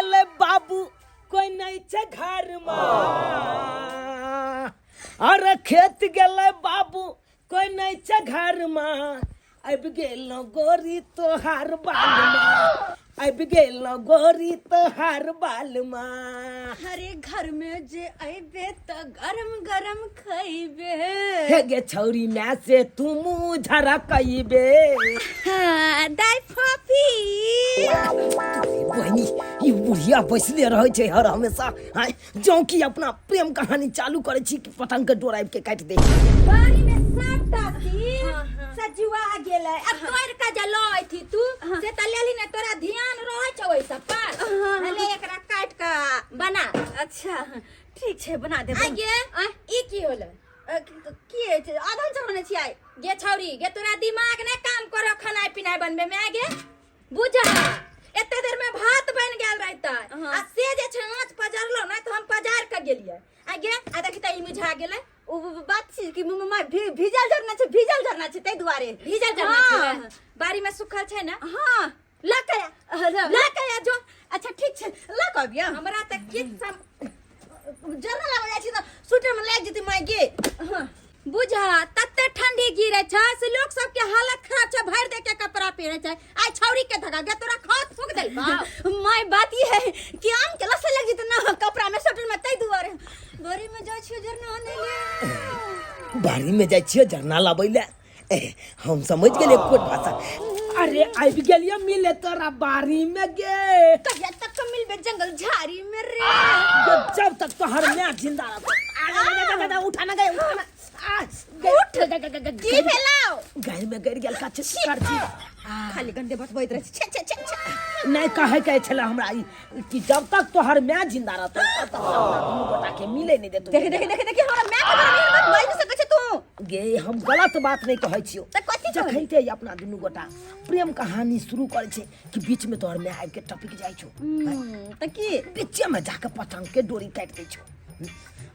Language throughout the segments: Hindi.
गेले बाबू कोई नहीं छे घर में और खेत गेले बाबू कोई नहीं छे घर में अब गेल गोरी तोहार बाल में अब गेल गोरी तोहार बाल में अरे घर में जे आइबे तो गरम गरम खाइबे हे गे छौरी में से तू मुँह झरा कइबे दाई फॉफी बहनी ये बुढ़िया बैसले रहे छे हर हमेशा हां जो कि अपना प्रेम कहानी चालू करे छी कि पतंग के डोर आबि के काट दे बारी में सब टाकी सजुआ गेलै अब तोर का जलोय थी तू से त लेली ने तोरा ध्यान रहै छ ओइ सब पर हले एकरा काट के बना अच्छा ठीक छै बना दे आ गे ई की होले की है आधा जमाने छी आइ गे छौरी गे तोरा दिमाग ने काम करो खाना पीना बनबे में गे बुझा एते देर में भात बन गेल रहता आ से जे छ आंच पजरलो ना तो हम पजार के गेलिए आ गे आ देखि त ई मुझा गेलै ओ बात छी कि मम्मा भीजल झरना छै तै दुआरे भीजल झरना छै बारी में सुखल छै ना हां ला के जो अच्छा ठीक छै ला के अबिया हमरा त किछ जरना लगा जाइ छै त सूटर में लाग जेतै माय गे बुझा तत्ते ठंडी गिरे छ से लोग सब के हालत खराब छ भर दे के कपड़ा पहिरे छै आइ छौरी के धगा गे तोरा खात फूक देल बा माय बात ये है कि आम के लसे लग जेतै ना कपड़ा में सूटर में तै दुआरे बारी में जाइ छियो जरना आने ले बारी में जाइ छियो जरना लाबै ले हम समझ गेलिए कोट भाषा अरे आबि गेलिए मिले तोरा बारी में गे कहिया तक मिलबे जंगल झाड़ी में रे जब तक तो हर में जिंदा रहता उठाना गए उठाना उठ की भेलाओ गाय में गिर गेल का करछी खाली गंदे बटबैत रहे छे छे छे छे नहीं कहे छला हमरा कि जब तक तोहर मैं जिंदा रहतो तब तक दुनू गोटा के मिले नहीं देतो देख हमरा मैं के बारे में बात नहीं सकै छै तू गे हम गलत बात नहीं कहै छियो त कथि जखैते अपना दुनू गोटा प्रेम कहानी शुरू करे छै कि बीच में तोहर मैं आबि के टपक जाइ छो त की बीच में जाके पतंग के डोरी काट दै छो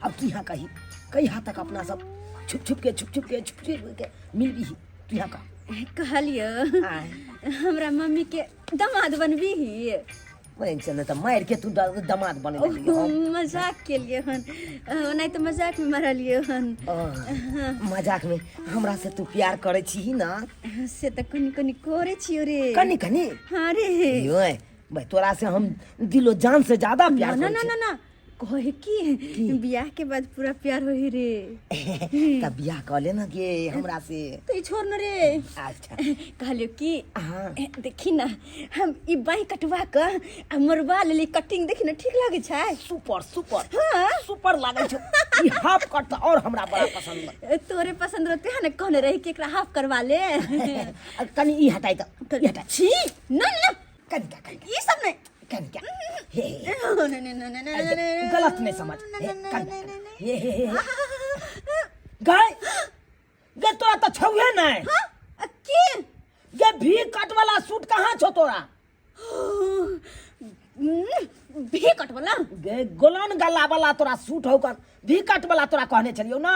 अब तू यहाँ कही हाथ तक अपना सब छुप के मिल भी तू यहाँ का कहलियो हमरा मम्मी के दामाद बनबी ही वही चल त मार के तू दामाद बने लियो मजाक के लिए हन नहीं तो मजाक में मारलियो हन मजाक में हमरा से तू प्यार करे छी ना से त कनी करे छियो रे कनी हां रे यो भाई तोरा से हम दिलो जान से ज्यादा प्यार ना कहे की बियाह के बाद पूरा प्यार होई रे तब बियाह कर ले ना गे हमरा से तो छोड़ न रे अच्छा कहलियो की देखी ना हम ई बाई कटवा के आ मरवा लेली कटिंग देखी ना ठीक लागे छै सुपर हां सुपर लागे छै ई हाफ कट और हमरा बड़ा पसंद तोरे पसंद रहते है ना कहने रही कि एकरा हाफ करवा ले कनी ई हटाई त हटा छी ना कनी ई सब नहीं क्या नहीं गलत नहीं समझ गाय गे तोरा तो छौहे नहीं की गे भी कट वाला सूट कहाँ छो तोरा भी कट वाला गे गोलन गला वाला तोरा सूट हो कर भी कट वाला तोरा कहने चलियो ना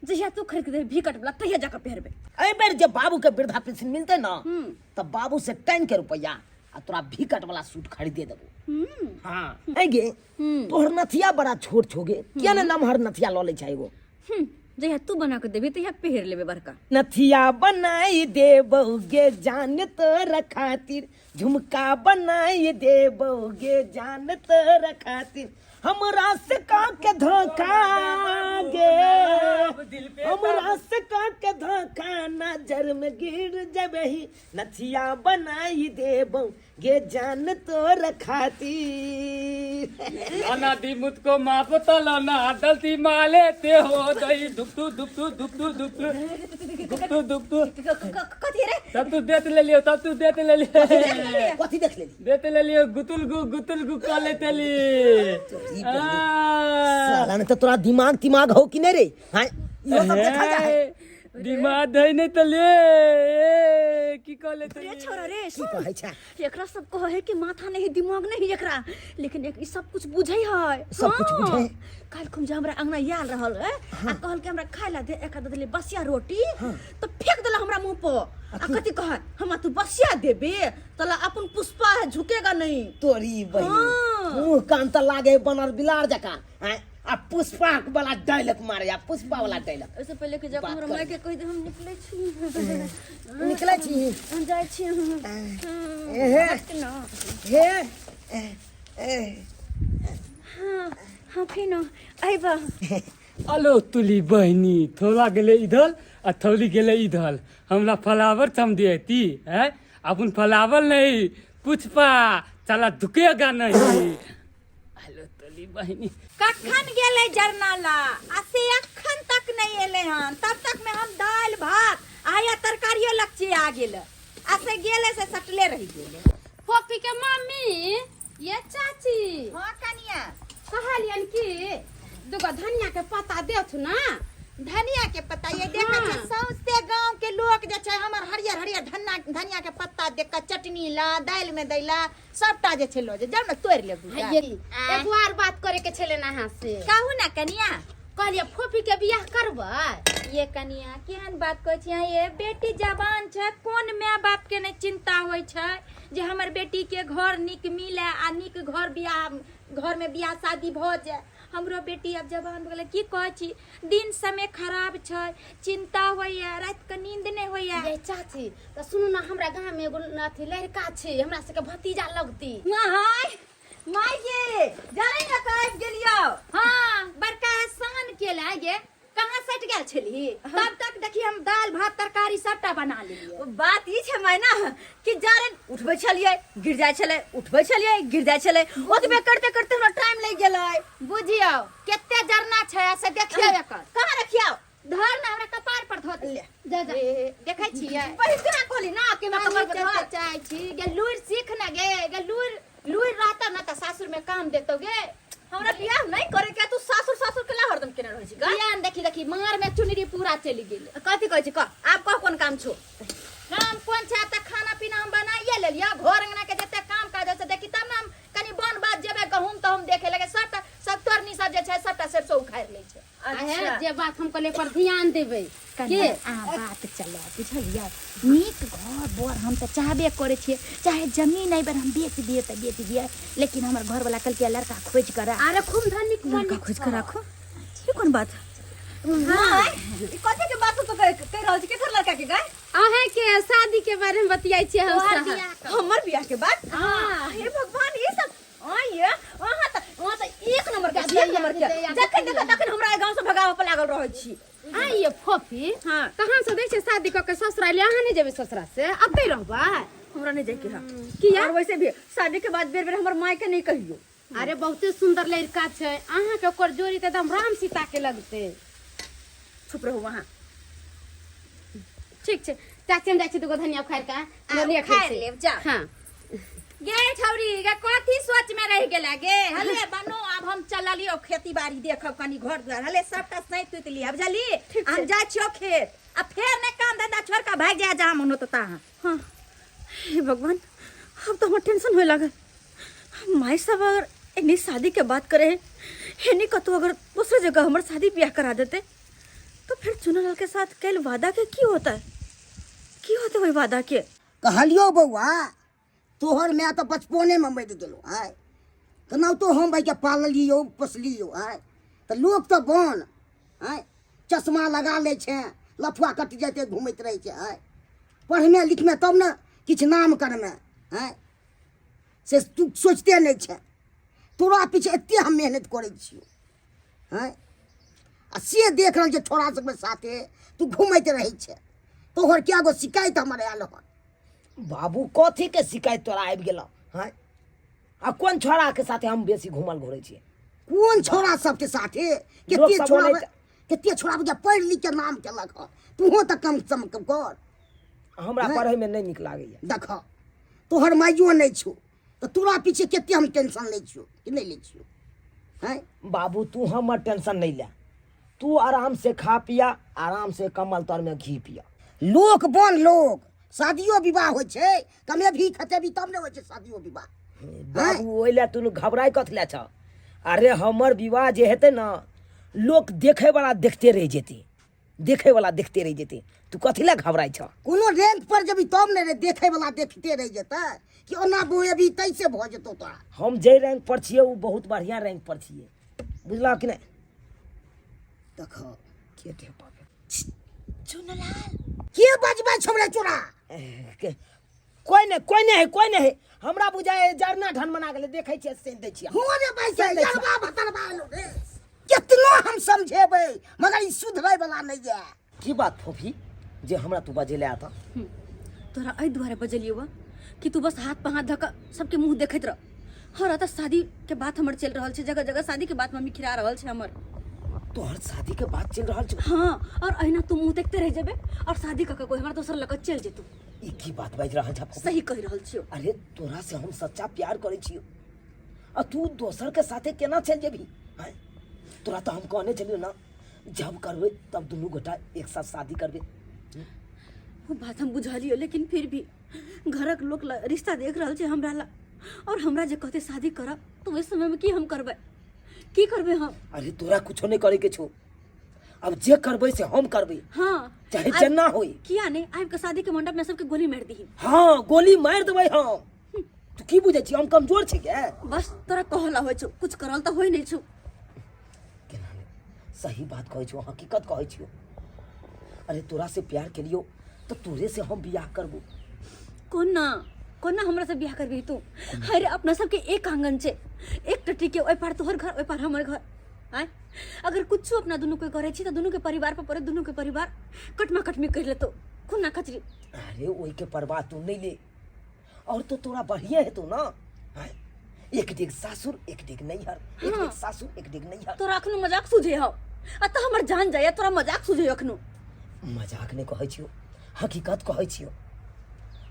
जहिया तू खरीद दे भी कट वाला तहिया जाकर पहनबे ए बेर जब बाबू के वृद्धा पेंशन मिलते ना तब बाबू से 10 के रुपया आ तोरा भी कट वाला सूट खरीदे देबो हां ए गे तोहर नथिया बड़ा छोट छोगे किया ना नमहर नथिया ल ले छै एगो जहिया तू बना के देबे तहिया पहिर लेबे बड़का नथिया बनाई देबोगे जान तोरा खातिर झुमका बनाई देबोगे जान तोरा खातिर हमरा से का के धोखा गे हमरा से का के धोखा नजर में गिर जबही नथिया बनाई देबो गे जान तोरा खातिर अनादि मुझको माफ तलना दलती माले ते हो दई दुपतू कथि रे तब तू देत ले लियो कथि देख लेली देत ले लियो गुतुल गु काले तेली साला ने तो तोरा दिमाग हो कि नहीं रे हां इहो सब देखा जाए दिमाग है नहीं तो ले की कहले तो रे छोरा रे की कहै छै एकरा सब कहे कि माथा नहीं दिमाग नहीं एकरा लेकिन एक ई सब कुछ बुझै है सब कुछ बुझै काल खुम जे हमरा अंगना याल रहल है आ कहल के हमरा खाय ला दे एक आध देले बसिया रोटी तो फेंक देला हमरा मुंह पर आ कथि कह हम तू बसिया देबे तला अपन पुष्पा है झुकेगा नहीं तोरी बहिनी मुंह कान त लागे बनर बिलार जका हैं आ पुष्पा वाला डायलॉग मारे आ पुष्पा वाला डायलॉग उससे पहले कि जब हमरा माय के कहि दे हम निकलै छी निकलै छी हम जाइ छी हे हे हाँ फिर आइबा अलो तुली बहनी थोड़ा गेले इधर आ थोड़ी गेले इधर हमरा फ्लावर थम देती है अपन फ्लावर नहीं पुष्पा चला दुकेगा नहीं। अलो तुली बहनी कखन गेलै जरनाला आ से अखन तक नहीं एले हन तब तक में हम दाल भात आया तरकारियो लक्ष्य आ गेल आ से गेले से सटले रह गेले। पप्पी के मम्मी ये चाची हां कनिया कहलियन कि दुगो धनिया के पत्ता देथु ना धनिया के पत्ता ये देखे छै सौंसे गांव के लोग जे छै हमर हरियर हरियर धनिया के पत्ता देख के चटनी ला दाल में दैला सबटा जे छै लो जे जब न तोड़ लेबू एक बार बात करे के छले ना हां से कहू ना कनिया कहलिए फोफी के बियाह करबै ये कनिया केहन बात कहै छियै ये बेटी जवान छै कोन माय बाप के नै चिंता होय छै जे हमर बेटी के घर निक मिले आ निक घर में बियाह शादी भ जाए। हमरो बेटी अब जवान भले की कहै छी दिन समय खराब छै चिंता होइया रात के नींद नै होइया। ये चाची त सुनु ना हमरा गांव में एगो अथी लड़का छै हमरा से के भतीजा लगती हाय माय गे जाने ना काट गेलियो हां बड़का सहन केला गे कहां सट गेल छली तब तक देखी हम दाल भात तरकारी सबटा बना लेलिए। बात ई छै मैना कि जारे उठबै छलिए गिर जाय छले उठबै छलिए गिर जाय छले ओतबे करते करते हमरा टाइम लग गेलै बुझियो केते जरना छै से देखियो एकर कहां रखियो धर ना हमरा कपार पर धो ले जा जा देखै छियै पहिने कहली ना कि मैं कपार पर धो चाहै छी गे लूर सीख ना गे लूर रहता ना त सासुर में काम देतो गे हमरा बियाह नहीं करे के तू सासुर के ला हरदम केना रहै छी बियाह देखी मार में चुनरी पूरा चली गेल कथि कहै छी क आब कह कोन काम छो काम कोन छै त खाना पीना हम बनाइए लेलिया घर अंगना के जते काम काज से देखी तब ना हम कनी बन बात जेबे गहुम त हम देखे लगे सब तोरनी सब जे छै सबटा सरसो उखाड़ लै छै। अच्छा जे बात हम कहले पर ध्यान देबै के बात चला बुझलिया नीक घर बोर हम त चाहबे करे छिए चाहे जमीन आई बार हम बेच दिए लेकिन हमर घर वाला कल के लड़का खोज कर अरे खूब धनिक लड़का खोज कर राखो ये कौन बात हां ई कथि के बात तो कह रहल छी केकर लड़का के गाय अहे के शादी के बारे में बतियाई छी हम हमर बियाह के बात हां हे भगवान ये सब ये वहां त एक नंबर के जखन हमरा गांव से भगावे पर लागल रहै छी ये फोफी हां कहां से दै छै शादी क के ससुराल यहाँ नहीं जेबे ससुरा से अतै रहबै हमरा नहीं जाय के हां किया और वैसे भी शादी के बाद बेर हमर माय के नहीं कहियो। अरे बहुते सुंदर लड़का छै अहाँ के ओकर जोड़ी त एकदम राम सीता के लगते चुप रहो वहां ठीक छै चाची हम जाइ छी दुगो धनिया खाइ का ले खाइ लेब जा हां गे छौरी गे कथी सोच में रह गेला गे हले बनो अब हम चललियो खेती बाड़ी देखब कनी घर द्वार हले सबटा सैत तुत लिया बुझली हम जा छियो खेत आ फेर ने काम धंधा छोड़ के भाग जा जहां मन होता तहां। हां हे भगवान अब तो हमर टेंशन होय लागल माय सब अगर इन्हीं शादी के बात करे हेनी कतो अगर दूसरे जगह हमर शादी ब्याह करा देते तो फिर चुनलाल के साथ कल वादा के की होता वही वादा के कहलियो बउआ तोहर मैं तो बचपने में मर गेलो आय तो ना तो हम भाई के पाललियो पोसलियो आय तो लोग तो बन आय चश्मा लगा ले छे लफुआ कट जाते घूमत रहे छे आय पढ़ने लिखने तब ना किछ नाम करमे आय से तू सोचते नहीं छे तोरा पीछे एते हम मेहनत करे छियो आय आ से देख रहल छे छोरा सब के साथे तू घूमत रहे छे तोहर क्या गो शिकायत हमर आयल हन बाबू कथी के शिकायत तोरा आबि गेल हैं आ कोन छोरा के साथे हम बेसी घुमल घुरै छियै कौन छोरा सबके साथे लोग केते सब छोरा बोलै केते छोरा जे पढ़ लिख के नाम केलक हन तूहो त कम सम कर हमरा पढ़ै में नहीं निक लागैया देख तोहर माइयो नहीं छौ तो तोरा पीछे केते हम टेंशन ले छियो कि नहीं ले छियो हैं बाबू तू हमर टेंशन नहीं ले तू आराम से खा पिया आराम से कमल तर में घी पिया लोक बन लोग शादियो विवाह हो छे कमे भी खते भी तब ने हो छे शादियो विवाह बाबू ओइले तू घबराई कथले छ अरे हमर विवाह जे हेते ना लोग देखे वाला देखते रह जेते देखे वाला देखते रह जेते। तू कथी ला घबराई छ? कोनो रैंक पर जब तब ने रे देखे वाला देखते रह जेता कि ओना बोए अभी तैसे भ जेतो तोरा। हम जे रैंक पर छिए वो बहुत बढ़िया रैंक पर छिए, बुझला कि नहीं? देखो के दे पाबे चुनलाल के बजबै छमरे चोरा। कोई नहीं है। हमरा बुझाए जरना ढन बना गेले, देखे छिए से दै छिए। हो रे भाई से यरबा भतरबा लो रे। कितना हम समझेबै मगर ई सुधरै वाला नहीं है। की बात फोफी जे हमरा तू बजेले आता? तोरा एहि दुआरे बजलियौ बा कि तू बस हाथ पे हाथ धऽ कऽ सबके मुंह देखैत रह। हर त शादी के बात हमर चल रहल छै, जगह जगह शादी के बात मम्मी खिरा रहल छै हमर। तोहर शादी के बात चल रहल छ? हाँ, और अहिना तू मुंह देखते रह जेबे और शादी कऽ के कोई हमरा दोसर लग चल जेतौ। ई की बात बाज रहल छ? सही कहि रहल छियौ। अरे तोरा से हम सच्चा प्यार करे छियो आ तू दोसर के साथे केना चल जेबी? हैं? तोरा तो हम कहने चलियो ना, जब करबे तब दुनू गोटा एक साथ शादी करबे। वो बात हम बुझलियो, लेकिन फिर भी घरक लोग रिश्ता देख रहल छै हमरा ला, और हमरा जे कहते शादी करब तो ओहि समय में की हम करबै? की करबै हम? अरे तोरा कुछो नहीं करे के छो, अब जे करबे से हम करबे। हाँ, चाहे जन्ना होई। किया ने आइब के शादी के मंडप में सबके गोली मार दही। हाँ, गोली मार देबै हम। तू की बुझे छी हम कमजोर छी के? बस तोरा कहला होइ छौ, कुछ करल त होई नहीं छौ। केना ने सही बात कहै छो, हकीकत कहै छियो। अरे तोरा से प्यार के लियो तो तोरे से हम बियाह करबो। कोन ना हमरा से बियाह करबी तू? अरे अपना सबके एक आंगन छै, एक टट्टी के ओइ पार तोहर घर ओइ पार हमर घर। आय अगर कुछ अपना दुनू के करे छी त दुनू के परिवार पर पड़े, दुनू के परिवार कटमा कटमी कर लेतो। खुन्ना कचरी। अरे ओई के परवाह तू नहीं ले, और तो तोरा बढ़िया है तो ना। हैं? एक डिग सासुर एक डिग नैहर, एक डिग सासुर एक डिग नैहर। तोरा अखनो मजाक सुझे हो, अत हमर जान जाय तोरा मजाक सुझे अखनो। मजाक नहीं कहै छियो, हकीकत कहै छियो।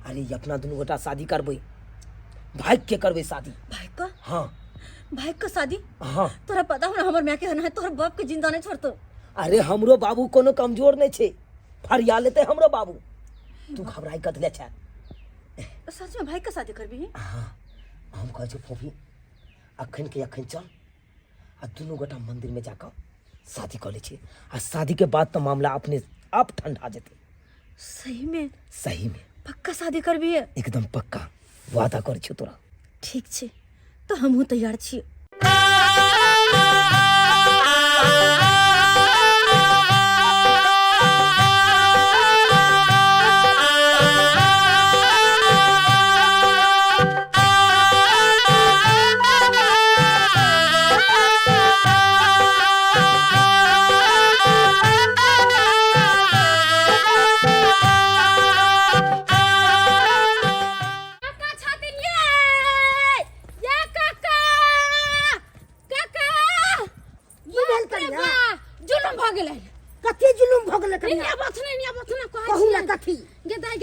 अरे ये अपना दुनू गोटा शादी करबै, भाग के करबै शादी। भाई का? हाँ भाई का शादी? हाँ। तोरा पता हो ना हमर माय के है, तोहर बाप के जिंदा नहीं छोड़तो। अरे हमरो बाबू कोनो कमजोर नहीं छे, फरिया लेते हमरो बाबू। तू घबराई कत ले छ? सच में भाई का शादी करबी? हाँ, हम कहै छी फोफी अखन के अखन चल आ दुनू गोटा मंदिर में जाकर शादी कर ले छी, आ शादी के बाद तो मामला अपने आप ठंडा जेते। सही में? सही में पक्का शादी करबी? एकदम पक्का वादा कर छी तोरा। ठीक छै तो हमहू तैयार छी। कथी जुलुम भ गेलै कनिया? कहू ना कथी? गेदाय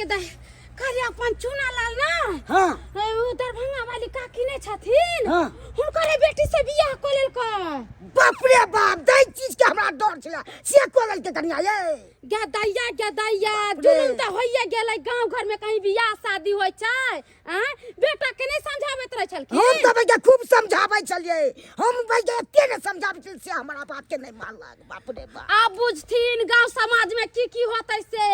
करे अपन चुनालाल ना। हाँ उ दरभंगा वाली काकी ने छथिन, हाँ। हुनकर बेटी से बियाह क लेलकै। बाप रे बाप, दै चीज के हमरा डर छला से कोलल के कनिया ये। गेदैया जुलुम त होइए गेलै। गांव घर में कहीं बियाह शादी होय छै, बेटा के नहीं समझाबैत रह छलखिन। हम तो भैया खूब समझाबै छलिए, हम भैया एते ने समझाबै छलिए से हमरा बात के नहीं मान लाग। बाप रे बाप, आप बुझथिन गांव समाज में की होतै से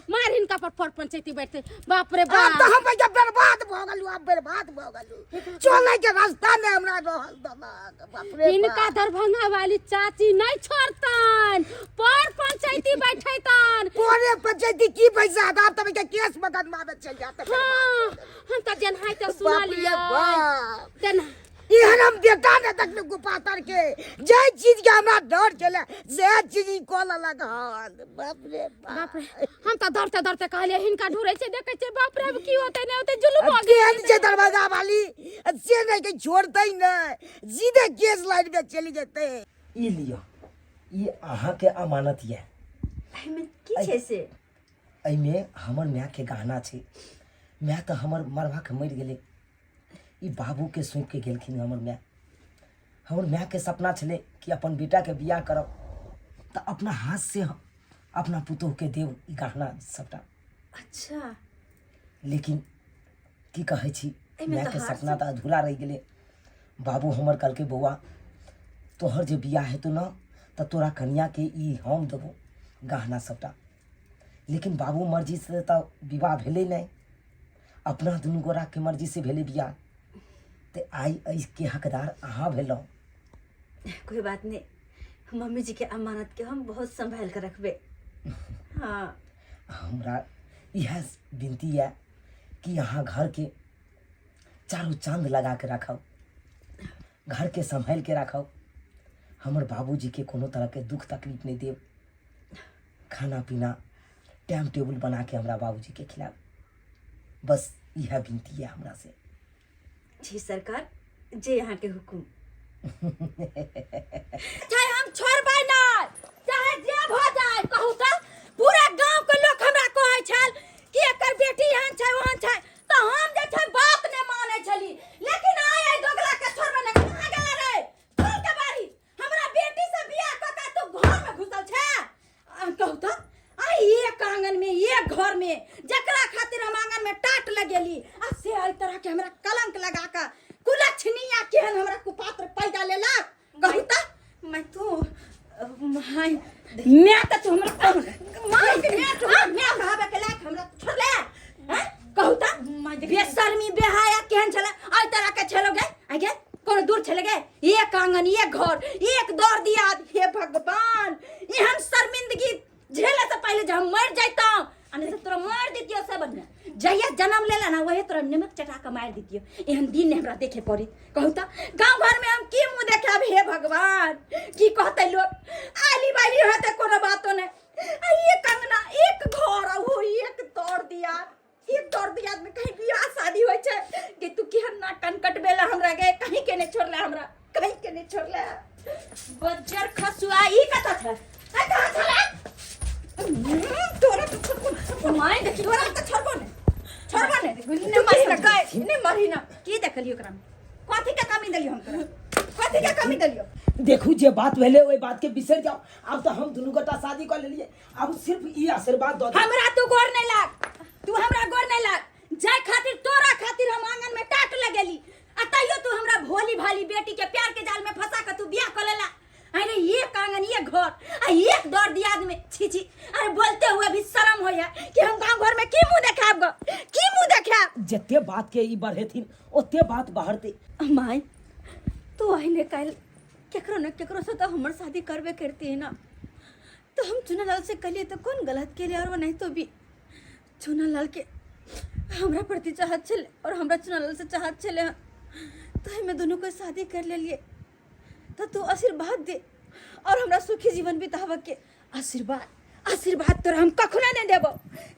मार हिनका पर पंचायती बैठते। बाप रे अब बाप, तो हम भैया बर्बाद भ गेलु, अब बर्बाद भ गेलु। चले के रास्ता में हमरा रहल दमाग। बाप रे हिनका बाप, दरभंगा वाली चाची नहीं छोड़तन, पर पंचायती बैठैतन। कोरे पंचायती की पैसा आदा तब के केस मुकदमा में चल जाते। हाँ, हम त जनहाई त सुना बाप रे लिया बाप, तेना। इहन हम बेटा ने देखले गुपातर के जे चीज के हमरा डर छले से चीज कोल लगल। बाप रे बाप बाप, रे, हम त डरते डरते कहलिए हिनका ढूरै छै, देखे छै बाप रे की होतै नहीं होतै। जुलुम हो केहन गेल छै दरवाजा वाली से नहीं के छोड़तै नहीं, सीधे केस लाइन में चली जेतै। ई लियो, ई अहाँ के अमानत ये। में की छै से? एहिमे हमर माय के गहना छै। माय तो हमर मरवा के मर गेलै, ई बाबू के सौंप के गेलखिन हमर माय। हमर माय के सपना छलै कि अपन बेटा के बियाह करब तो अपना हाथ से अपना पुतोह के देव ई गहना सबटा। अच्छा, लेकिन की कहै छी, एहिमे माय तो के हार सपना तो अधूरा रह गेलै। बाबू हमर कहलकै बौआ तोहर जे बियाह हेतौ ना तो तोरा कन्या के ई हम देबो, गहना सबटा, लेकिन बाबू मर्जी से तो विवाह भेले नहीं, अपना दुनू गोरा के मर्जी से भेले बियाह। तो आई इसके हकदार अहाँ भेलौ। कोई बात नहीं, मम्मी जी के अमानत के हम बहुत संभाल कर रखबे। हाँ हमरा यह विनती है कि यहाँ घर के चारों चांद लगा के रखो, घर के संभाल के रखो, हमर बाबूजी के कोनो तरह के दुख तकलीफ नहीं देव, खाना पीना टाइम टेबल बना के हमरा बाबूजी के खिलाओ, बस यह विनती है हमरा से। जी सरकार, जे यहाँ के हुकुम। चाहे हम छोड़बै ना, चाहे जे भ जाए, कहू त पूरा गांव के लोग हमरा कहै छल कि एकर बेटी एहन छै ओहन छै, तो हम जे छै बात नै मानै छली। लेकिन आय दोगला के छोड़बै ना, कहां गेला रे? खोल के बारी, हमरा बेटी से बियाह क के तू घर में घुसल छै। कहू त आई एक आंगन में, एक घर में, जकरा खातिर हम आंगन में टाट लगेली, आ से एहि तरह के हमरा कलंक लगा के कुलछनिया केहन हमरा कुपात्र पैदा लेला। कहू त मैं तो माय मैं त तू हमरा मैं भावे के लायक हमरा छोड़ले हैं। कहू त बेशर्मी बेहाया केहन छले, एहि तरह के छलोगे आगे कोन दूर छले गे। एक आंगन, एक घर, एक दौर दिया। हे भगवान, एहन शर्मिंदगी झेले से पहले जब हम मर जाता, अने से तोरा मार दितियो सब ने। जहिया जन्म लेला ना वही तोरा नमक चटा के मार दितियो। एहन दिन ने हमरा देखे पड़ी। कहू त गांव घर में हम की मुंह देखाब? हे भगवान, की कहते लोग? आली बाली होते कोनो बातो ने। एक अंगना, एक घर, वो एक दौड़ दिया। एक दौड़ दिया में कहीं बियाह शादी होय छै कि तू केहन ना कनकट बेला हमरा गे, कहीं के ने छोड़ले हमरा, कहीं के ने छोड़ले। बज्जर खसुआ ई कता छै? आ कहां छले? तोरा तो छोड़ माय देखी, तोरा तो छोड़बो ने, छोड़बो ने, ने मारी ना गए, ने मारी ना। की देखलियो ओकरा में? कथि के कमी देलियो हम तोरा? कथि के कमी देलियो? देखू जे बात भेले ओई बात के बिसर जाओ। अब तो हम दुनू गोटा शादी कर लेलिए, अब सिर्फ ई आशीर्वाद दो। हमरा तू गोर नहीं लाग, तू हमरा गोर नहीं लाग। जाय खातिर तोरा खातिर हम आंगन में टाट लगेली, आ तइयो तू हमरा भोली भाली बेटी के प्यार के जाल में फंसा के तू बियाह कर लेला। अरे एक आंगन, एक घर, आ एक दौर दियाद में। छी छी, अरे बोलते हुए भी शर्म होया कि हम गांव घर में की मुंह देखाब गो, की मुंह देखाब? जते बात के ई बढ़ेथिन ओते बात बाहरते। माय तू आइने काल केकरो न केकरो से तो हमर शादी करबे करती है ना, तो हम चुनालाल से कलिए तो कौन गलत के लिए, और वो नहीं तो भी चुनालाल के हमरा प्रति चाहत चले और हमरा चुनालाल से चाहत चले, तो हमें दोनों को शादी कर ले लिए। तो तू आशीर्वाद दे और हमरा सुखी जीवन बितावे के आशीर्वाद। आशीर्वाद तोरा हम कखनो नहीं देबो,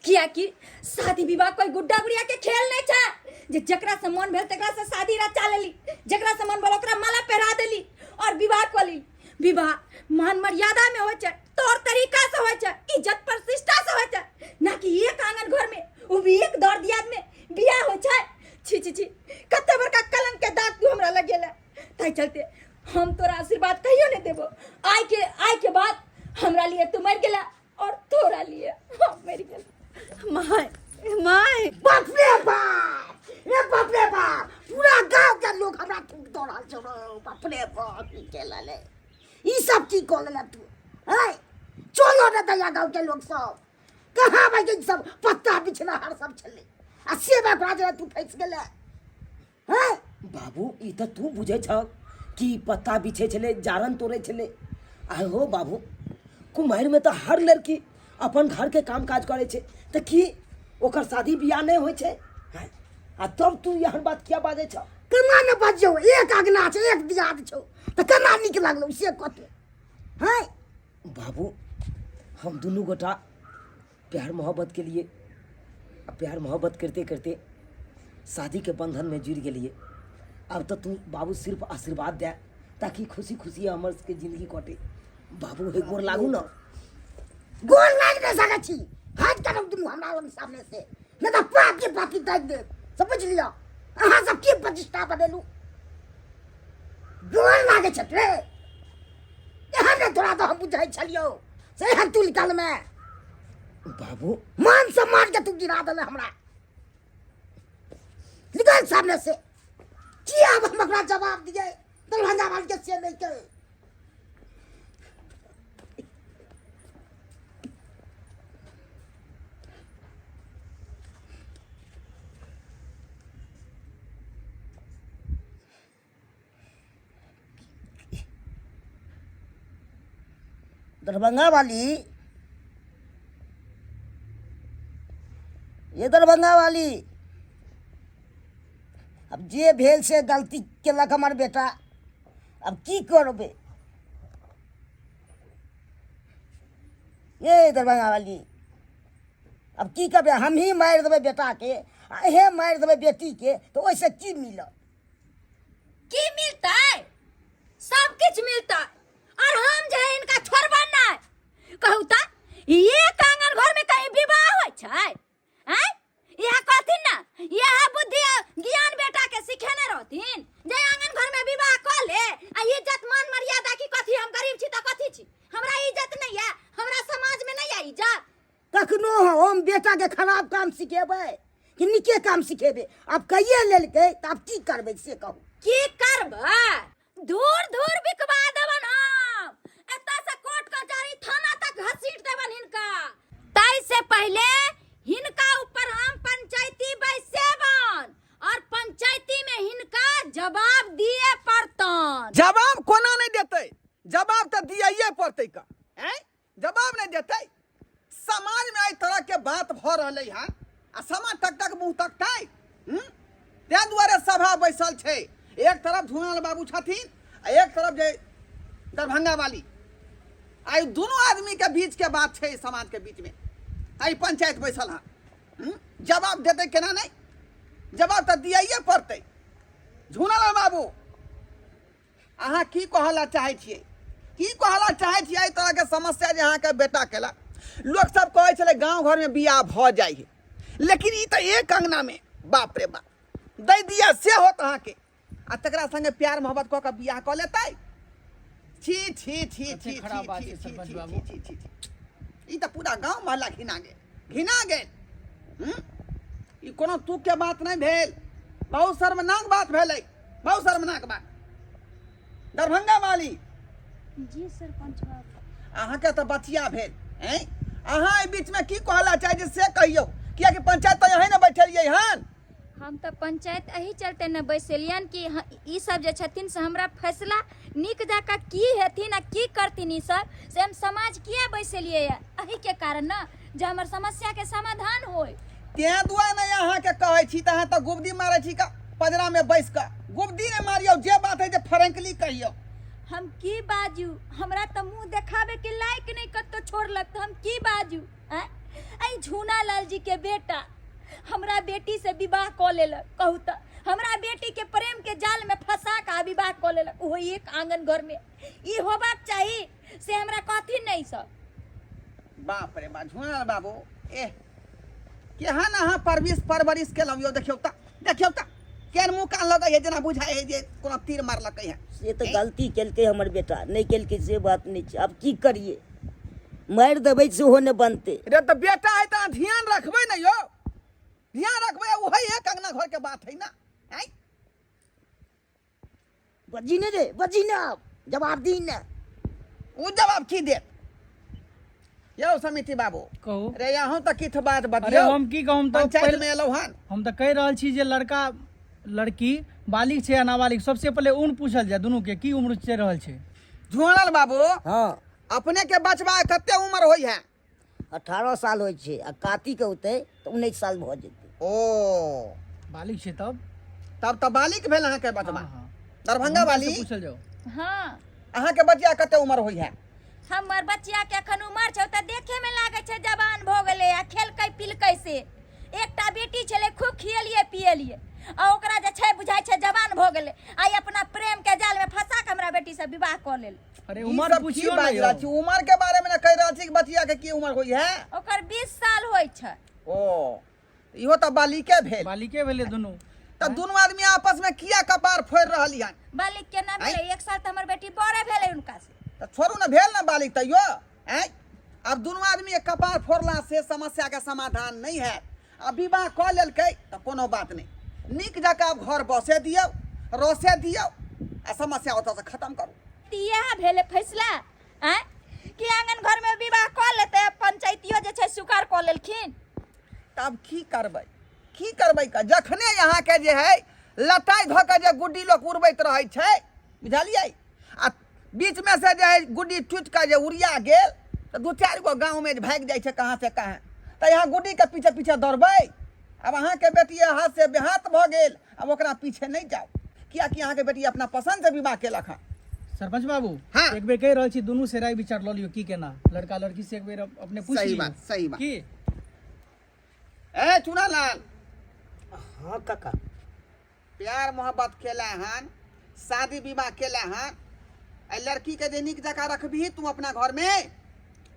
किया कि शादी विवाह कोई गुड्डा गुड़िया के खेल नहीं छै जे जकरा से मन भेल तकरा से शादी रचा लेली, जकरा से मन भेल ओकरा माला पहरा देली और विवाह कली। विवाह मान मर्यादा में होय छै, तौर तरीका से होय छै, इज्जत प्रतिष्ठा से होय छै, ना कि एक आंगन घर में, वो भी एक दौर दियाद में बियाह होय छै। छी छी छी, कते बड़का कलंक के दाग तू हमरा लगेला। ताई चलते हम तोरा आशीर्वाद कहियो नहीं देबो। आय के बाद हमरा लिए तू मर गेला और तोरा लिए हम मर गेल। माय माय बाप रे बाप, ए बाप रे बाप, पूरा गांव के लोग हमरा थूक दौड़ल छौ। बाप रे बाप, ई केला ले, ई सब की कोलला तू? है चलो न दया गांव के लोग सब कहां भाई के सब पत्ता बिछना हर सब चले, आ सेवा राजा तू फंस गेले। हैं बाबू ई तो तू बुझे छ कि पत्ता बिछे छले, जारन तोड़े छले। आय हो बाबू, कुमार में तो हर लड़की अपन घर के काम काज करे छे, तो की ओकर शादी बियाह नहीं होय छे? हैं? आ तब तू यहाँ बात क्या बाजे छ? केना न बजो? एक अगना छै, एक दियाद छौ, त केना नीक लागलो से कते? हैं बाबू, हम दोनों गोटा प्यार मोहब्बत के लिए, प्यार मोहब्बत करते करते शादी के बंधन में जुड़ गेलिए। अब तो तू बाबू सिर्फ आशीर्वाद दे, ताकि खुशी खुशी हमर के जिंदगी कटे। बाबू हे गोर लागू ना। गोर लाग न सकै छी, हाथ करब दुनू हमरा लग सामने से, न त पाकी दाइ दे। समझ लिया? अहाँ सब की प्रतिष्ठा बनेलू? गोर लागे छ रे, एहन ने तोरा तो हम बुझाइ छलियो से हम तू निकाल में। बाबू मान सम्मान के तू गिरा देले हमरा, निकल सामने से। की अब हम ओकरा जवाब दिए? दरवाजा वाल के से नहीं के दरभंगा वाली, ये दरभंगा वाली, अब जे भेल से गलती केलक हमार बेटा, अब की करबे। ये दरभंगा वाली, अब की करबे, हम ही मारि देबै बेटा के, हे मारि देबै बेटी के, तो ओइसे की मिलत? की मिलतै? सब किछ मिलतै। और हम जे है इनका छोड़बा नहीं। कहू त ये आंगन घर में कहीं विवाह होय छै? हैं? यह कहथिन ना, यह बुद्धि ज्ञान बेटा के सिखेने रहथिन जे आंगन घर में विवाह क ले आ इज्जत मान मर्यादा की कथी, हम गरीब छी त कथी छी, हमरा इज्जत नहीं है, हमरा समाज में नहीं है इज्जत। कखनो हम बेटा के खराब काम सिखेबै कि नीके काम सिखेबै? अब कहिए लेलकै त अब की करबै से कहू। की करबै? दूर दूर बिकवा देबन हम, एतऽ से कोर्ट कचहरी थाना तक घसीट देबन हिनका। तै से पहले हिनका ऊपर हम पंचायती बैसेबन और पंचायती में हिनका जवाब दिए पड़तन। जवाब कोना नहीं देते? जवाब तो दिए पड़ते का, हैं? जवाब नहीं देते। समाज में एहि तरह के बात भ रहले हैं आ समाज तक तक मुंह तकतै। तै दुआरे सभा बैसल छै। एक तरफ धुनाल बाबू छथिन आ एक तरफ जे दरभंगा वाली। आई दोनों आदमी के बीच के बात छै, समाज के बीच में आई पंचायत बैसल है। जवाब देते केना नहीं? जवाब तो दिए पड़ते। झुनाल बाबू, अहाँ की कहला चाहे छियै? की कहला चाहे छियै एहि तरह के समस्या जे अहाँ के बेटा केला? लोग सब कहै छले गांव घर में बियाह भ जाइ है, लेकिन ई तो एक अंगना में बाप रे बाप दै दिया से होत अहाँ के, आ तकरा संगे प्यार मोहब्बत क के बियाह क लेतै। छी छी छी छी खराब बात है छी सरपंच छी बाबू। छी छी छी। ई तो पूरा गांव मोहल्ला घिना गेल। ई कोनो तुक के बात नहीं भेल, बहुत शर्मनाक बात भेलै, बहुत शर्मनाक बात। दरभंगा वाली, जी सरपंच बाबू। अहाँ के तो बचिया भेल हैं। अहाँ एहि बीच में की कहला चाहे से कहियो, किया कि पंचायत तो यही न बैठलियै हन। हम तो पंचायत एही चलते न बैसलियन कि ई सब जे छथिन से हमरा फैसला नीक जका की हेथिन आ की करथिन ई सब से हम समाज किया बैसलियै एही के कारण न जे हमर समस्या के समाधान होय। तें दुआरे नहीं अहाँ के कहै छी त अहाँ तो गुबदी मारै छी का पजरा में बैस का। गुबदी ने मारियो, जे बात है जे फ्रैंकली कहियो। हम की बाजू, हमरा तो मुंह देखावे के लायक नहीं कतो छोड़लक तो हम की बाजू। आई झूना लाल जी के बेटा हमरा बेटी से विवाह क लेलक। कहू त हमरा बेटी के प्रेम के जाल में फंसा का विवाह क लेलक, ओहो एक आंगन घर में। ई होबाक चाहिए से हमरा कथी नहीं सब। बाप रे बा झुना बाबू, एह केहन अहाँ परवरिश केलहुँ यो। देखियौ त केहन मुँह कान लगै है जेना बुझाइ है जे कोनो तीर मारलकै है। से तो गलती केलकै हमर बेटा, नहीं केलकै से बात नहीं छै। अब की करिए, मारि देबै सेहो नहि बनतै। रे तो बेटा है तो ध्यान रखबै न यो, ध्यान रखबै। वही एक अंगना घर के बात है ना। हैं? बजी ने रे, बजी ने, अब जवाब दी ने। वो जवाब की देत? यौ समिति बाबू, कहू। रे यहाँ तक किछ बात अरे बतियौ। हम की कहूँ तो पंचायत में एलौ हन। हम तो कह रहल छी जे लड़का लड़की बालिग छै या नाबालिग, सबसे पहले उन पूछल जाय दुनू के की उम्र चल रहल छै। झुनल बाबू, हाँ, अपने के बचबा कते उम्र होई है? 18 साल होइ छै, आ कातिक होतै तऽ 19 साल भऽ जेतै। ओ बालिग छै तब तब तो बालिक भेल अहाँ के बचबा। हाँ, हाँ। दरभंगा हुनका वाली, से पूछल जाओ। हाँ, अहाँ के बचिया कते उम्र होई है? हमर बच्चिया के अखन उमर छै त देखे में लागे छै जवान भ गेलै आ खेलकै पिलकै से। एकटा बेटी छलै, खूब खियलिए पियलिए आ ओकरा जे छै बुझाइ छै जवान भ गेलै। आई अपना प्रेम के जाल में फंसा के हमरा बेटी से विवाह क लेल। अरे ई उम्र सब की पूछियो ना बात यो। रहल छी? उम्र के बारे में न कह रहल छी कि बचिया के की उम्र होई है? ओकर 20 साल होय छै। ओ इहो तो बालिके भेल। बालिके भेले दुनू। तो दोनों आदमी आपस में किया कपार फोड़ रहली हन? बालिक के ना भेलै, 1 साल त हमर बेटी बड़े भेलै उनका से। तो छोड़ू न, भेल न बालिक तैयो। हैं? अब दोनों आदमी एक कपार फोड़ला से समस्या का समाधान नहीं है। अब विवाह क लेलकै तो कोनो बात नहीं, नीक जका घर बसे दियो, रोसे दियो आ समस्या ओतऽ से खत्म करू। इएह भेलै फैसला कि आंगन घर में विवाह क लेतै, पंचायतियो जे छै स्वीकार क लेलखिन। तब की करबै? की करबै का? जखने यहाँ के जे है लटाई धऽ के जे गुड्डी लोग उड़बैत रहै छै, बुझलियै? आ बीच में से जे गुड्डी टूट कर जे उड़िया गेल तो 2-4 गो गाँव में भाग जाए छे कहाँ से कहाँ। तो यहाँ गुड्डी के पीछे पीछे दौड़बै। अब अहाँ के बेटी हाथ से बेहाथ भ गेल, अब ओकरा पीछे नहीं जाओ, किया कि अहाँ के बेटी अपना पसंद से विवाह केलक हँ। सरपंच बाबू हाँ। एक बेर कह रहल छी दुनू से राय विचार ल लियो की केना, लड़का लड़की से एक बेर अपने पूछ सही लियो। बात, सही बात। की ए चूनालाल, हाँ काका, प्यार मोहब्बत केला हन, शादी विवाह केला हन, ए लड़की के जे नीक जगह रखबी तू अपना घर में,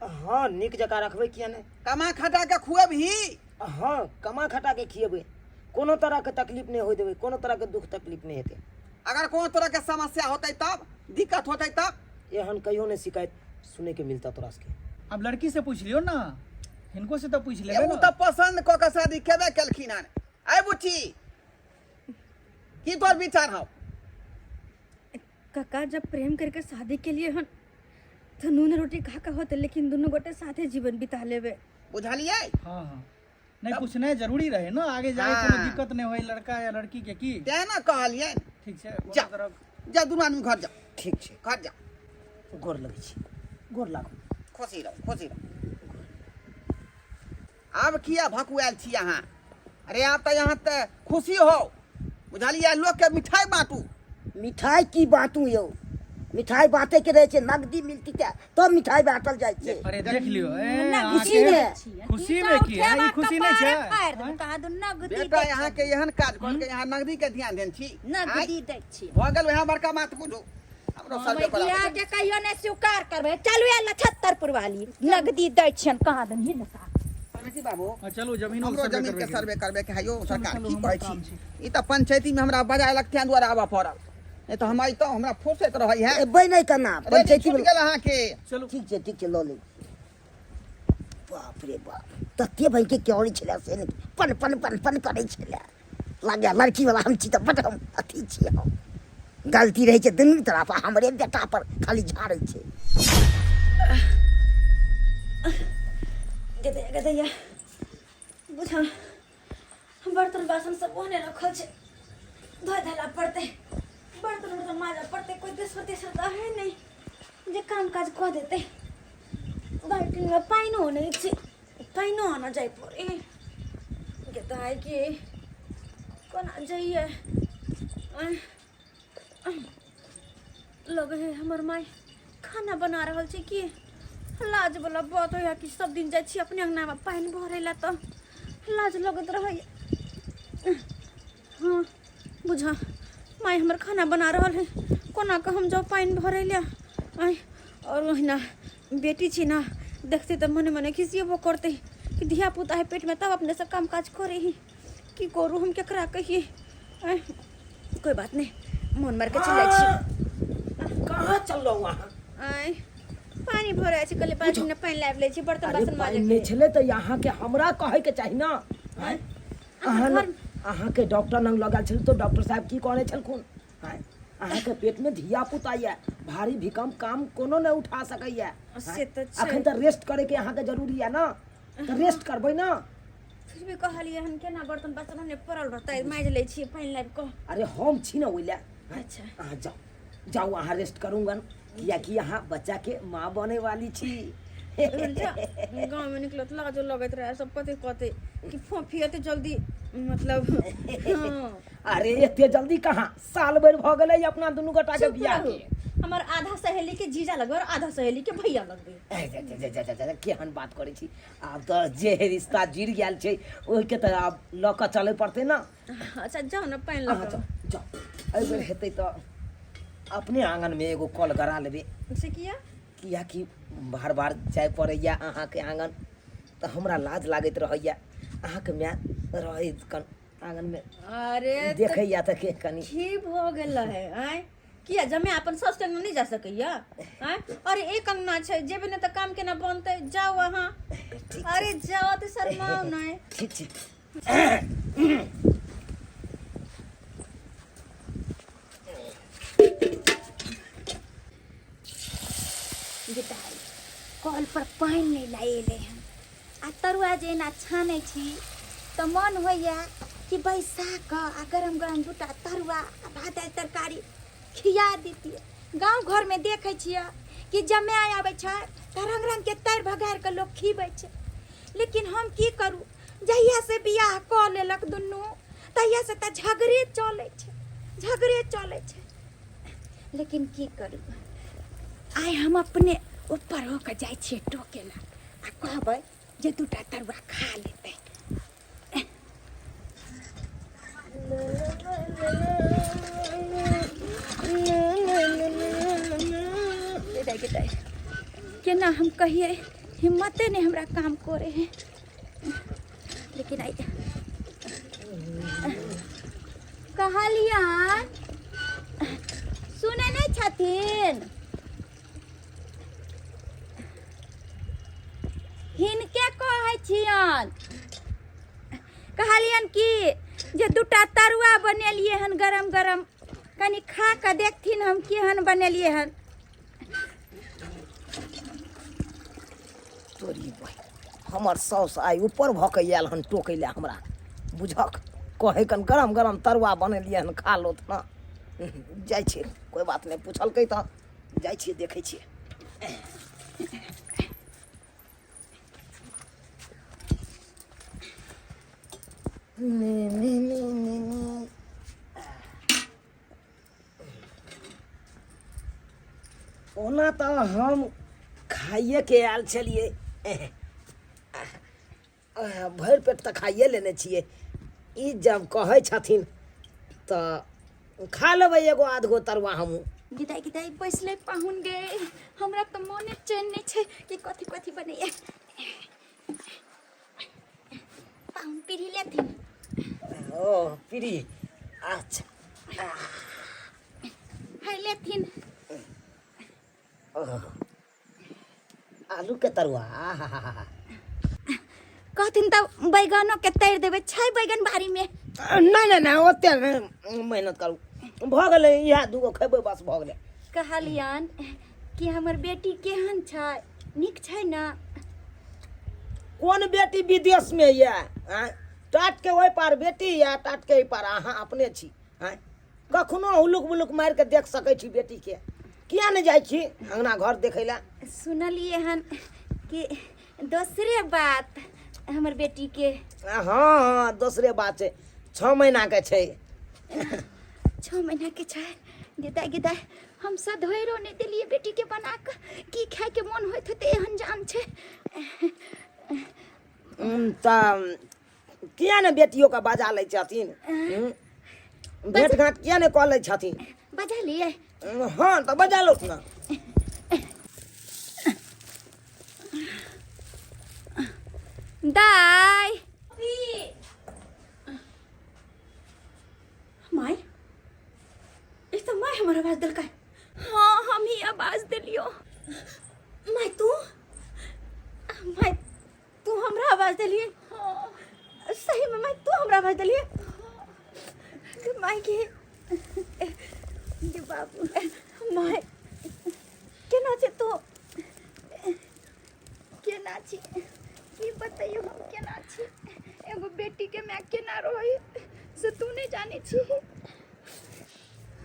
हाँ निक जगह रखबै किया नहीं। कमा खटा के खुएबही। हाँ कमा खटा के खिएबै, कोनो तरह के तकलीफ नहीं हो देबै, कोनो तरह के दुख तकलीफ नहीं हेतै। अगर कोनो तरह के समस्या होते तब, दिक्कत होते तब, एहन कहियो नहीं शिकायत सुने के मिलता तोरा से। अब लड़की से पूछ लियो ना, इनको से तो पूछ ए लेबे उ ना। तो पसंद क के शादी केबे केलखिन हन। ए बुच्ची, की तोर विचार हौ? काका जब प्रेम करके शादी के लिए हन तो नून रोटी खा का होते, लेकिन दोनों गोटे साथे जीवन बिता लेबे। बुझलिए? हाँ हाँ, नहीं पूछना जरूरी रहे ना, आगे जाए हाँ। कोनो दिक्कत नहीं होई लड़का या लड़की के की। ते ना कहलिए। ठीक छै, जा। कोनो तरह जा दुनू आदमी घर जा, ठीक छै, घर जा, गोर लगै छी, गोर लागू। खुशी रहो, खुशी रहो। अब किया भकुआल छी अहाँ? अरे आप तो यहाँ ते खुशी हो, बुझलिए? लोग के मिठाई बांटू। मिठाई की बातू यो, मिठाई बांटे के रहे छे, नगदी मिलती क्या तो मिठाई बांटल जाए छे। अरे देख लियो ए खुशी में खुशी में की है, ई खुशी नहीं छै। कहा दो नगदी बेटा यहाँ के एहन काज कर के यहाँ नगदी के ध्यान देन छी। नगदी दै छी। हो गेल वहाँ बड़का बात बुझू। हमरो सर्वे करा। भैया के कहियो ने स्वीकार करबे, चलू या 76 वाली नगदी दै छियन, कहा दन ही ना। बेटी बाबू, हाँ, चलो जमीन हमरो जमीन के सर्वे करबे के हयो सरकार की कहै छी। ई त पंचायती में हमरा बजाय लगते द्वारा आवा पड़ल, नहीं तो हम आई तो हमरा फुर्सत रहै है। एबै नहीं करना पंचायती में। गेल अहाँ के। चलो ठीक छै लो ले। बाप रे बाप, तते भाई के क्योरी छले से नहीं पन पन पन पन करे छले। लागे लड़की वाला हम छी त बट हम अथी छी, हम गलती रहे छे दुनू तरफ, हमरे बेटा पर खाली झाड़ै छे। गदैया बुझा बर्तन बासन सब ओने रखल छे, धोए धला पड़ते, बर्तन उर्तन माजा पड़ते, कोई देशर तेसर तो है नहीं जे काम काज कह देते। बाल्टी में पाइनो नहीं छे, पाइनो आना जाए पड़े। गदाई के कोना जाइए, लगे है हमर माई खाना बना रहल छे की। लाज वाला बात है कि सब दिन जाए छी अपने अंगना में पानी भरेला तो लाज लगत रहे। हाँ बुझा, माई हमर खाना बना रहल है, कोना के हम जाओ पानी भरेला। और वहीना बेटी छी ना, देखते तो मने मने खिसियबो करते कि धिया पुता है पेट में तब अपने से काम काज करे ही। की करू हम केकरा कहिए। कोई बात नहीं, मन मार के चल जाए छी। कहाँ चल रहा वहाँ? पानी भरे छी, कल बाल्टी में पानी लाब ले छी, बर्तन अरे बासन माजे पानी नहीं छले तो यहाँ के हमरा कहे के चाही ना। अहाँ के डॉक्टर नंग लगल छल तो डॉक्टर साहब की कहने छलखुन? अहाँ के पेट में धिया पुता या भारी भीकम काम कोनो नहीं उठा सकैया। से तो अखन तो रेस्ट करे के यहाँ के जरूरी है ना, तो रेस्ट करबै ना। फिर भी कहलिए हम केना बर्तन बासन ने पड़ल रहता माज ले छी पानी लाब को। अरे हम छी ना ओइला। अच्छा अहाँ जाओ जाओ, अहाँ रेस्ट करूँगा किया कि यहाँ बच्चा के माँ बने वाली छी। गाँव में निकलो तो लाजो लगत रहे, सब कते कते कि फोफियते जल्दी मतलब। हाँ। अरे एते जल्दी कहाँ, साल भर भ गेलै अपना दुनू गोटा के बियाह के। हमार आधा सहेली के जीजा लगबे और आधा सहेली के भैया लगबे। केहन बात करे छी, आब तो जे रिश्ता जुड़ गेल छै ओहि के तो आब ल के चले पड़ते ना। अच्छा जाओ ना पानी अहाँ लगा। जाओ, एहि बेर हेतै तो अपने आंगन में एगो कल गड़ा लेबै। से किया कि बार बार जाय पड़ैया अहाँ के आंगन, तो हमरा लाज लागैत रहैया। अहाँ के माय रहै कन आंगन में अरे देखैया त के कनी ठीक हो गेल है। आय किया जमे अपन सस के नहीं जा सकैया। आय अरे एक अंगना छै, जेबे न त काम केना बनतै। जाओ वहां, अरे जाओ त शर्माओ नहीं। ठीक ठीक। गिटाई कल पर पानी नहीं लाएले हैं, आ तरुआ जेना छाने छी तो मन होइया कि बैसा क आ गरम गरम दूटा तरुआ आ भात तरकारी खिया देती। गांव घर में देखे छियै कि जमाय आबै छै त रंग रंग के तर भगार के लोग खीबै छै, लेकिन हम की करू, जहिया से बियाह क लेलक दुनू तहिया से त झगड़े चले छै। लेकिन की करू, आइ हम अपने ऊपर होकर जाइ छियै टोके ला आ कहबै जे दूटा तरुआ खा लेतै। केना हम कहिए, हिम्मते नहीं हमरा काम करे है, लेकिन आई कहलियन सुने नहीं छथिन, हिनके कहै छियन, कहलियन कि जे दूटा तरुआ बनेलिए हन गरम गरम, कनी खा के देखथिन हम केहन बनेलिए हन। तोरी भाई हमर साउस आई ऊपर भऽ के आयल हन टोकै लए हमरा, बुझक कहे कन गरम गरम तरुआ बनेलिए हन खा लो ना। जाइ छियै, कोई बात नहीं, पूछलकै तऽ जाइ छियै देखै छियै। ओना तो हम खाइए के आयल छलिए, भरि पेट तऽ खाइए लेने छियै। ई जब कहै छथिन तऽ खा लेबै एगो आध गो तरुआ हमहूँ। गिदाई गिदाई बैसले पाहुन गे, हमरा तो मोने चैन नहीं छे कि कथी कथी बनैया। पाहुन पीढ़ी लेथिन। ओ पीरी, अच्छा है लेथिन। आलू के तरुआ कहथिन तब बैगनो के तैर देवे, छै बैगन बारी में। नहीं नहीं ओते मेहनत करू, भऽ गेलै इएह दूगो खेबै बस भऽ गेलै। कहलियन कि हमर बेटी केहन छै, नीक छै ना? कोन बेटी विदेश में ये? टाट के ओहि पार बेटी या टाट के एहि पार अहाँ अपने छी। कखनो हुलुक बुलुक मारि के देख सकै छी बेटी के, किया नहीं जाइ छी अंगना घर देखै ला? सुनलिए हन कि दूसरे बात हमर बेटी के। हाँ हाँ दूसरे बात छै, 6 महीना के छै। 6 महीना के छै। गिदाई गिदाई हम सधैरो नहीं दिलिए बेटी के बना के, की खाए के मन होइत होते एहन जान छै। तऽ किया ने बेटियों का बजा लै छथिन, भेंट घाट किया ने कऽ लै छथिन? बजा लिए। हाँ तो बजा लो ना। दाई माय, इस तो माय हमारा आवाज दिल का है। हाँ हम ही आवाज दिलियो। माय तू हमरा आवाज दिलिए? हाँ सही में माय तू हमरा आवाज दिलिए? माय के बाबू माय केना छै तू? केना छी की बताइयो, हम केना छी? एगो बेटी के मैं केना रही से तू नहीं जाने छी।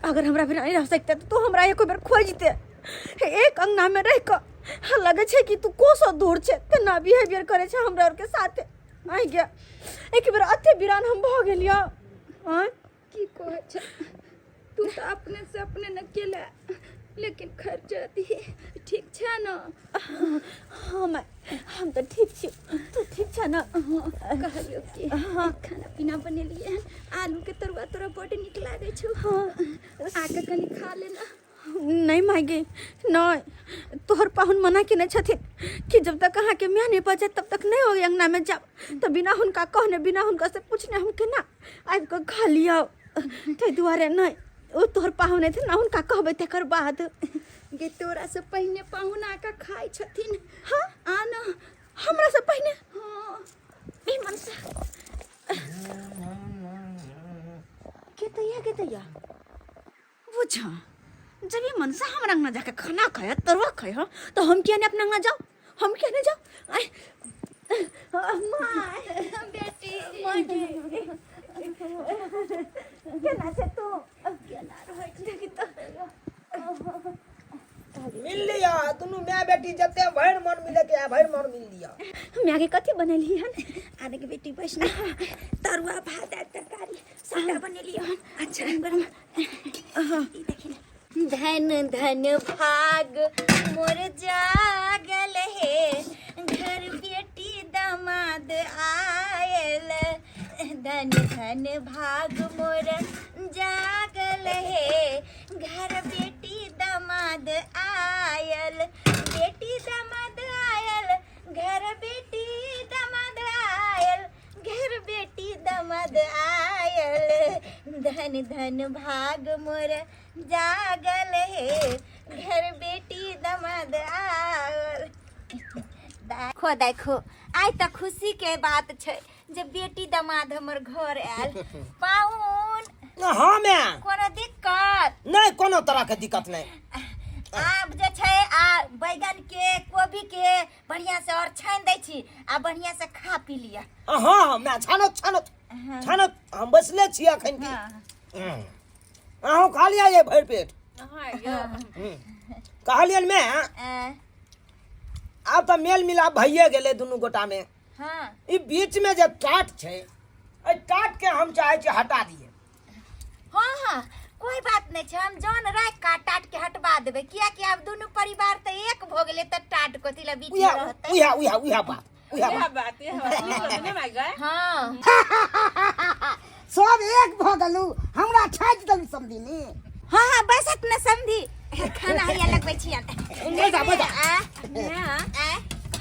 अगर हमरा बिना नहीं रह सकते तो तू हमरा एक बेर खोजते। एक अंगना में रह के लगे छै कि तू कोसो दूर छै, केना बिहेवियर करे छै हमरा और के साथे। आइ गया एक बेर अते बिरान हम भ गेलियो। की कहे छै, तू तो अपने से अपने न केला, लेकिन खर्च दी ठीक छै ना? हाँ माय हम तो ठीक छी, तू ठीक छै ना? कहलियो कि खाना पीना बनेलिए हन, आलू के तरुआ तोरा बड़ नीक लागे छौ। आके कनी खा लेना। नहीं मायगे नहीं, तोहर पाहुन मना केने छथिन कि जब तक अहाँ के म्याह नहीं बजे तब तक नहीं होगी अंगना में जाओ। तो बिना हुनका कहने, बिना हुनका से पूछने हम केना आबि के खा लिया। ताहि दुआरे नहीं, ओ तोहर पाहुन थे ना, हुनका कहबै तकर बाद। गे तोरा से पहले पाहुन आके खाइ छथिन। हाँ आना हमरा से पहले। हाँ ई मन से के तैया बुझा, जब ये मन से हमरा अंगना जाके खाना खाया तरुआ खाया तो हम क्या नहीं अपना अंगना जाओ? हम क्या नहीं जाओ? बेटी केना से तू केना रहै छी? देखि त मिल लिया दुनू माय बेटी जते भर मन मिले के भर मन मिल लिया। हम आगे कथी बनैली हन आने के बेटी बैठना तरुआ भात आ तरकारी सादा बनेली हन। अच्छा गरम ई देखिन धन धन भाग मोर जागल है घर बेटी दामाद आयल। धन धन भाग मोर जागल है घर बेटी दामाद आयल। बेटी दामाद आयल घर बेटी दामाद आयल घर बेटी दामाद आयल। धन धन भाग मोर जागल है घर बेटी दामाद आयल। देखो देखो आइ त खुशी के बात छै जब बेटी दामाद हमर घर आयल। पाहुन हाँ मैं कोनो दिक्कत नहीं कोनो तरह के दिक्कत नहीं। आब जे छै आ बैगन के कोबी के बढ़िया से और छान दै छी आ बढ़िया से खा पी लिया। हाँ मैं छानत छानत छानत हम बसले छी अखन की। अहूँ खा लिया ये भर पेट। कहलियन मैं अब तो मेल मिलाप भइए गेले दुनू गोटा में। हाँ ई बीच में जे टाट छै ए टाट के हम चाहे छी हटा दिए। हाँ हाँ कोई बात नहीं छै हम जान राख का टाट के हटवा देबे किया कि अब दोनों परिवार त एक भ गेले त टाट कोथी ला बीच में रहते। उहा बात हाँ सब एक भ गेलू हमरा छाजि देलू समझीनी। हाँ हाँ बस इतना समझी खाना हैया लगबै छी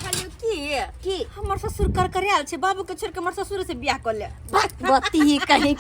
कहलियो की हमर ससुर कर आयल छै बाबू के छोड़ के हमर ससुर से बियाह कर ले। बत्ती कहीं